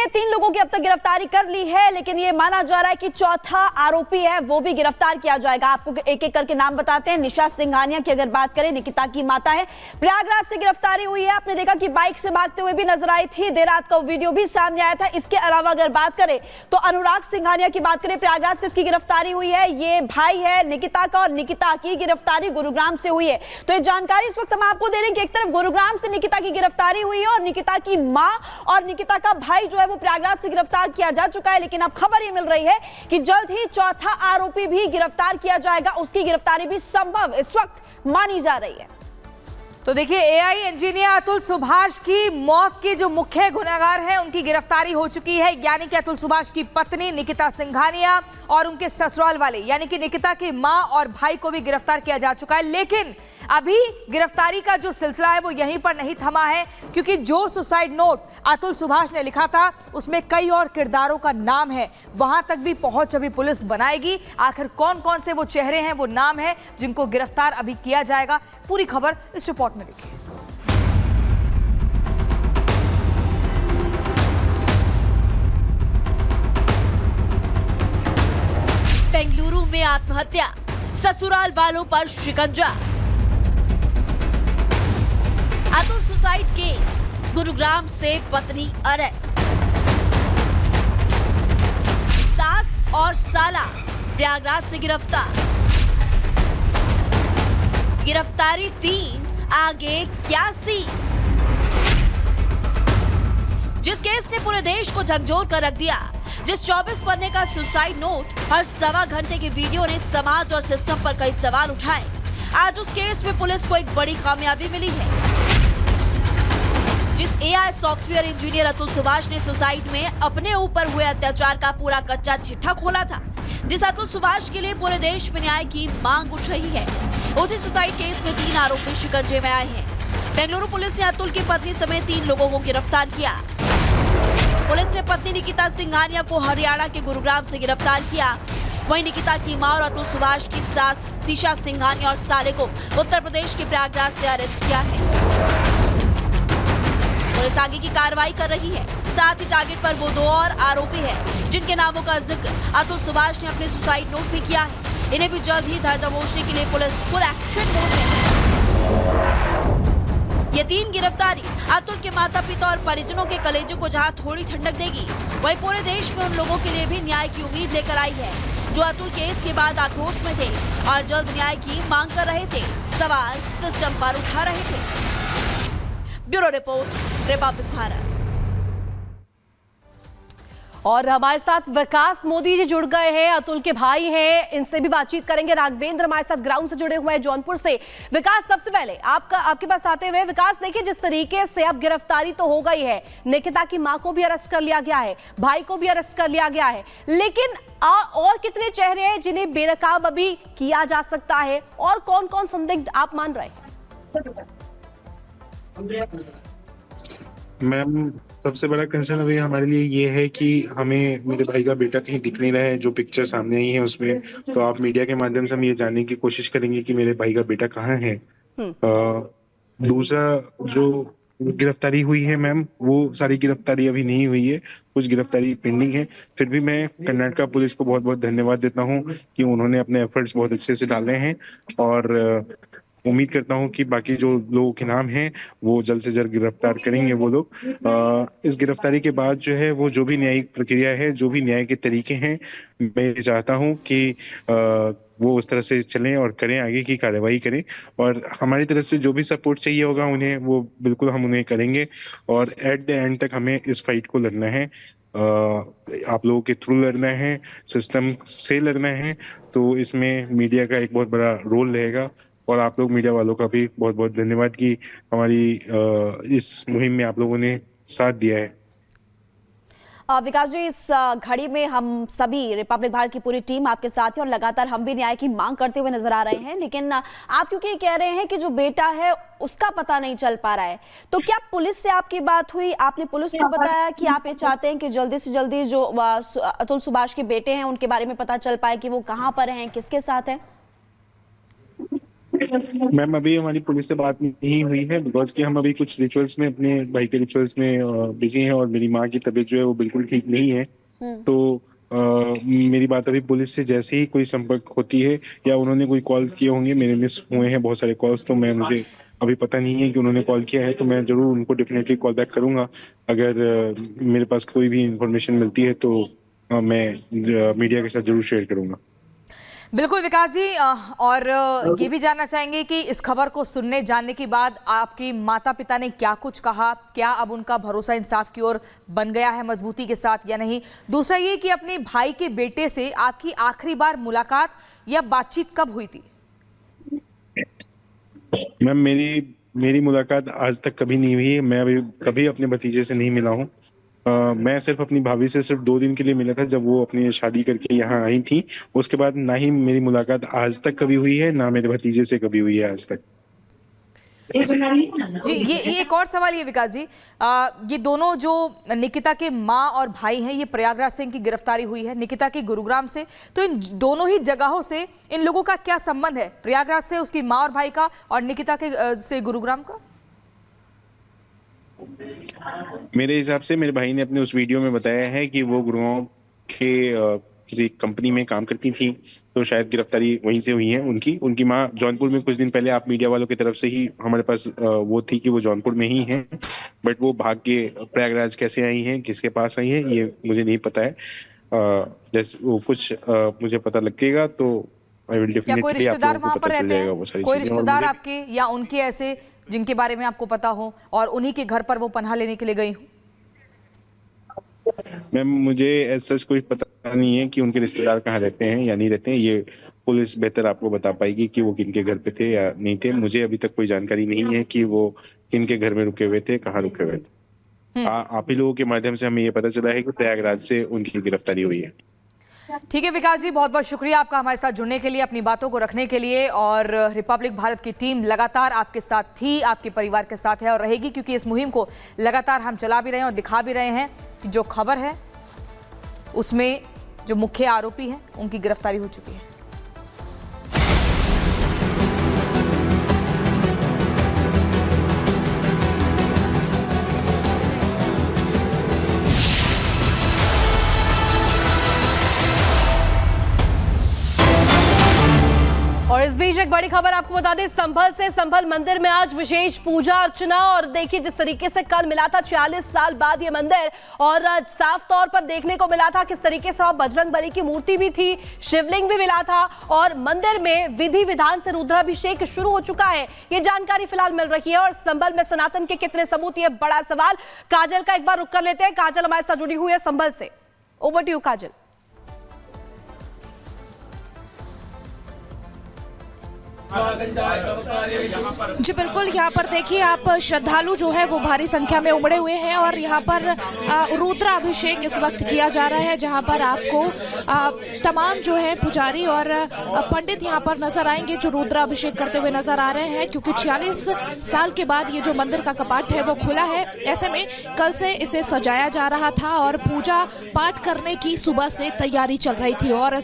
3 लोगों की अब तक गिरफ्तारी कर ली है, लेकिन ये माना जा रहा है कि चौथा आरोपी है वो भी गिरफ्तार किया जाएगा। आपको एक एक करके नाम बताते हैं। निशा सिंघानिया की अगर बात करें, निकिता की माता है, प्रयागराज से गिरफ्तारी हुई है। आपने देखा कि बाइक से भागते हुए भी नजर आई थी, देर रात का वीडियो भी सामने आया था। इसके अलावा अगर बात करें तो अनुराग सिंघानिया की बात करें, प्रयागराज से इसकी गिरफ्तारी हुई है। ये भाई है निकिता का और निकिता की गिरफ्तारी गुरुग्राम से हुई है। तो ये जानकारी इस वक्त हम आपको दे रहे हैं कि एक तरफ गुरुग्राम से निकिता की गिरफ्तारी हुई है और निकिता की मां और निकिता का भाई जो है वो प्रयागराज से गिरफ्तार किया जा चुका है। लेकिन अब खबर ये मिल रही है कि जल्द ही चौथा आरोपी भी गिरफ्तार किया जाएगा। उसकी गिरफ्तारी भी संभव इस वक्त मानी जा रही है। तो देखिए, एआई इंजीनियर अतुल सुभाष की मौत के जो मुख्य गुनहगार हैं उनकी गिरफ्तारी हो चुकी है, यानी कि अतुल सुभाष की पत्नी निकिता सिंघानिया और उनके ससुराल वाले यानी कि निकिता की मां और भाई को भी गिरफ्तार किया जा चुका है। लेकिन अभी गिरफ्तारी का जो सिलसिला है वो यहीं पर नहीं थमा है, क्योंकि जो सुसाइड नोट अतुल सुभाष ने लिखा था उसमें कई और किरदारों का नाम है। वहां तक भी पहुंच अभी पुलिस बनाएगी। आखिर कौन कौन से वो चेहरे हैं, वो नाम है जिनको गिरफ्तार अभी किया जाएगा। पूरी खबर इस रिपोर्ट में देखिए। बेंगलुरु में आत्महत्या, ससुराल वालों पर शिकंजा। अतुल सुसाइड केस, गुरुग्राम से पत्नी अरेस्ट। सास और साला प्रयागराज से गिरफ्तार। गिरफ्तारी 3, आगे क्या सीन? जिस केस ने पूरे देश को झकझोर कर रख दिया, जिस 24 पन्ने का सुसाइड नोट, हर सवा घंटे के वीडियो ने समाज और सिस्टम पर कई सवाल उठाए, आज उस केस में पुलिस को एक बड़ी कामयाबी मिली है। जिस AI software engineer Atul Subhash ने सुसाइड में अपने ऊपर हुए अत्याचार का पूरा कच्चा चिट्ठा खोला था, जिस अतुल सुभाष के लिए पूरे देश में न्याय की मांग उठ रही है, उसी सुसाइड केस में 3 आरोपी शिकंजे में आए हैं। बेंगलुरु पुलिस ने अतुल की पत्नी समेत 3 लोगों को गिरफ्तार किया। पुलिस ने पत्नी निकिता सिंघानिया को हरियाणा के गुरुग्राम से गिरफ्तार किया। वहीं निकिता की मां और अतुल सुभाष की सास निशा सिंघानिया और साले को उत्तर प्रदेश के प्रयागराज से अरेस्ट किया है। पुलिस आगे की कार्रवाई कर रही है। साथ ही टारगेट पर वो 2 और आरोपी हैं, जिनके नामों का जिक्र अतुल सुभाष ने अपने सुसाइड नोट में किया है। इन्हें भी जल्द ही धर दबोचने के लिए पुलिस फुल एक्शन मोड में है। ये 3 गिरफ्तारी अतुल के माता पिता और परिजनों के कलेजों को जहां थोड़ी ठंडक देगी, वहीं पूरे देश में उन लोगों के लिए भी न्याय की उम्मीद लेकर आई है जो अतुल केस के बाद आक्रोश में थे और जल्द न्याय की मांग कर रहे थे, सवाल सिस्टम पर उठा रहे थे। Bureau report, Republic Bharat. और हमारे साथ विकास मोदी जी जुड़ गए हैं, अतुल के भाई हैं, इनसे भी बातचीत करेंगे। राघवेंद्र हमारे साथ ग्राउंड से जुड़े हुए हैं जौनपुर से। विकास, सबसे पहले आपके पास आते हुए, विकास देखिए, जिस तरीके से अब गिरफ्तारी तो हो गई है, निकिता की मां को भी अरेस्ट कर लिया गया है, भाई को भी अरेस्ट कर लिया गया है, लेकिन और कितने चेहरे हैं जिन्हें बेनकाब अभी किया जा सकता है और कौन कौन संदिग्ध आप मान रहे हैं? मैम, सबसे बड़ा कंसर्न अभी हमारे लिए ये है कि हमें मेरे भाई का बेटा कहीं दिख नहीं रहा है। जो पिक्चर सामने आई है उसमें, तो आप मीडिया के माध्यम से हम ये जानने की कोशिश करेंगे कि मेरे भाई का बेटा कहाँ है। दूसरा, जो गिरफ्तारी हुई है मैम, वो सारी गिरफ्तारी अभी नहीं हुई है, कुछ गिरफ्तारी पेंडिंग है। फिर भी मैं कर्नाटका पुलिस को बहुत बहुत धन्यवाद देता हूँ कि उन्होंने अपने एफर्ट्स बहुत अच्छे से डाले हैं और उम्मीद करता हूं कि बाकी जो लोगों के नाम हैं वो जल्द से जल्द गिरफ्तार करेंगे वो लोग। इस गिरफ्तारी के बाद जो है वो जो भी न्यायिक प्रक्रिया है, जो भी न्याय के तरीके हैं, मैं चाहता हूं कि वो उस तरह से चलें और करें, आगे की कार्रवाई करें। और हमारी तरफ से जो भी सपोर्ट चाहिए होगा उन्हें, वो बिल्कुल हम उन्हें करेंगे। और एट द एंड तक हमें इस फाइट को लड़ना है, आप लोगों के थ्रू लड़ना है, सिस्टम से लड़ना है। तो इसमें मीडिया का एक बहुत बड़ा रोल रहेगा और आप लोग मीडिया वालों का भी बहुत बहुत धन्यवाद कि हमारी इस मुहिम में आप लोगों ने साथ दिया है। विकास जी, इस घड़ी में हम सभी, रिपब्लिक भारत की पूरी टीम आपके साथ है और लगातार हम भी न्याय की मांग करते हुए नजर आ रहे हैं, लेकिन आप क्योंकि कह रहे हैं कि जो बेटा है उसका पता नहीं चल पा रहा है, तो क्या पुलिस से आपकी बात हुई? आपने पुलिस को बताया कि आप ये चाहते हैं कि जल्दी से जल्दी जो अतुल सुभाष के बेटे हैं उनके बारे में पता चल पाए कि वो कहाँ पर हैं, किसके साथ हैं? मैम अभी हमारी पुलिस से बात नहीं हुई है, बिकॉज कि हम अभी कुछ रिचुअल्स में, अपने भाई के रिचुअल्स में बिजी हैं, और मेरी माँ की तबीयत जो है वो बिल्कुल ठीक नहीं है। तो मेरी बात अभी पुलिस से जैसे ही कोई संपर्क होती है या उन्होंने कोई कॉल किए होंगे, मेरे मिस हुए हैं बहुत सारे कॉल्स, तो मुझे अभी पता नहीं है कि उन्होंने कॉल किया है, तो मैं जरूर उनको डेफिनेटली कॉल बैक करूंगा। अगर मेरे पास कोई भी इंफॉर्मेशन मिलती है तो मैं मीडिया के साथ जरूर शेयर करूंगा। बिल्कुल विकास जी, और ये भी जानना चाहेंगे कि इस खबर को सुनने जानने के बाद आपकी माता पिता ने क्या कुछ कहा, क्या अब उनका भरोसा इंसाफ की ओर बन गया है मजबूती के साथ या नहीं? दूसरा ये कि अपने भाई के बेटे से आपकी आखिरी बार मुलाकात या बातचीत कब हुई थी? मैम मेरी मुलाकात आज तक कभी नहीं हुई है। मैं अभी कभी अपने भतीजे से नहीं मिला हूँ। मैं सिर्फ अपनी भाभी से सिर्फ 2 दिन के लिए मिला था, जब वो अपनी शादी करके यहाँ आई थी। उसके बाद ना ही मेरी मुलाकात आज तक कभी हुई है, ना मेरे भतीजे से कभी हुई है आज तक। जी, ये एक और सवाल ये विकास जी, ये दोनों जो निकिता के माँ और भाई हैं, ये प्रयागराज से इनकी गिरफ्तारी हुई है, निकिता की गुरुग्राम से। तो इन दोनों ही जगहों से इन लोगों का क्या संबंध है? प्रयागराज से उसकी माँ और भाई का, और निकिता के से गुरुग्राम का? मेरे हिसाब से मेरे भाई ने अपने उस वीडियो में बताया है कि वो गुरुग्राम के किसी कंपनी में काम करती थी, तो शायद गिरफ्तारी वहीं से हुई है उनकी माँ जौनपुर में। कुछ दिन पहले आप मीडिया वालों की तरफ से ही हमारे पास वो थी कि वो जौनपुर में ही हैं, बट वो भाग के प्रयागराज कैसे आई हैं, किसके पास आई हैं, ये मुझे नहीं पता है। जैसे वो कुछ मुझे पता लगेगा तो आई विल डेफिनेटली। क्या कोई रिश्तेदार वहां पर रहते हैं? कोई रिश्तेदार आपके या उनके ऐसे जिनके बारे में आपको पता हो और उन्हीं के घर पर वो पनाह लेने के लिए गई हूँ? मैम मुझे ऐसा कोई पता नहीं है कि उनके रिश्तेदार कहाँ रहते हैं या नहीं रहते हैं। ये पुलिस बेहतर आपको बता पाएगी कि वो किनके घर पे थे या नहीं थे। मुझे अभी तक कोई जानकारी नहीं है कि वो किनके घर में रुके हुए थे, कहाँ रुके हुए थे। आप ही लोगों के माध्यम से हमें ये पता चला है कि प्रयागराज से उनकी गिरफ्तारी हुई है। ठीक है विकास जी, बहुत बहुत शुक्रिया आपका हमारे साथ जुड़ने के लिए, अपनी बातों को रखने के लिए। और रिपब्लिक भारत की टीम लगातार आपके साथ थी, आपके परिवार के साथ है और रहेगी, क्योंकि इस मुहिम को लगातार हम चला भी रहे हैं और दिखा भी रहे हैं कि जो खबर है उसमें जो मुख्य आरोपी हैं उनकी गिरफ्तारी हो चुकी है। और इस बीच एक बड़ी खबर आपको बता दें, संभल से, संभल मंदिर में आज विशेष पूजा अर्चना। और देखिए जिस तरीके से कल मिला था 46 साल बाद ये मंदिर, और साफ तौर पर देखने को मिला था किस तरीके से बजरंग बली की मूर्ति भी थी, शिवलिंग भी मिला था, और मंदिर में विधि विधान से रुद्राभिषेक शुरू हो चुका है। ये जानकारी फिलहाल मिल रही है। और संभल में सनातन के कितने सबूत, ये बड़ा सवाल। काजल का एक बार रुख कर लेते हैं। काजल हमारे साथ जुड़ी हुई है संभल से। ओवर टू यू काजल। जी बिल्कुल, यहाँ पर देखिए आप, श्रद्धालु जो है वो भारी संख्या में उमड़े हुए हैं और यहाँ पर रुद्राभिषेक इस वक्त किया जा रहा है, जहाँ पर आपको तमाम जो है पुजारी और पंडित यहाँ पर नजर आएंगे जो रुद्राभिषेक करते हुए नजर आ रहे हैं, क्योंकि 46 साल के बाद ये जो मंदिर का कपाट है वो खुला है। ऐसे में कल से इसे सजाया जा रहा था और पूजा पाठ करने की सुबह से तैयारी चल रही थी। और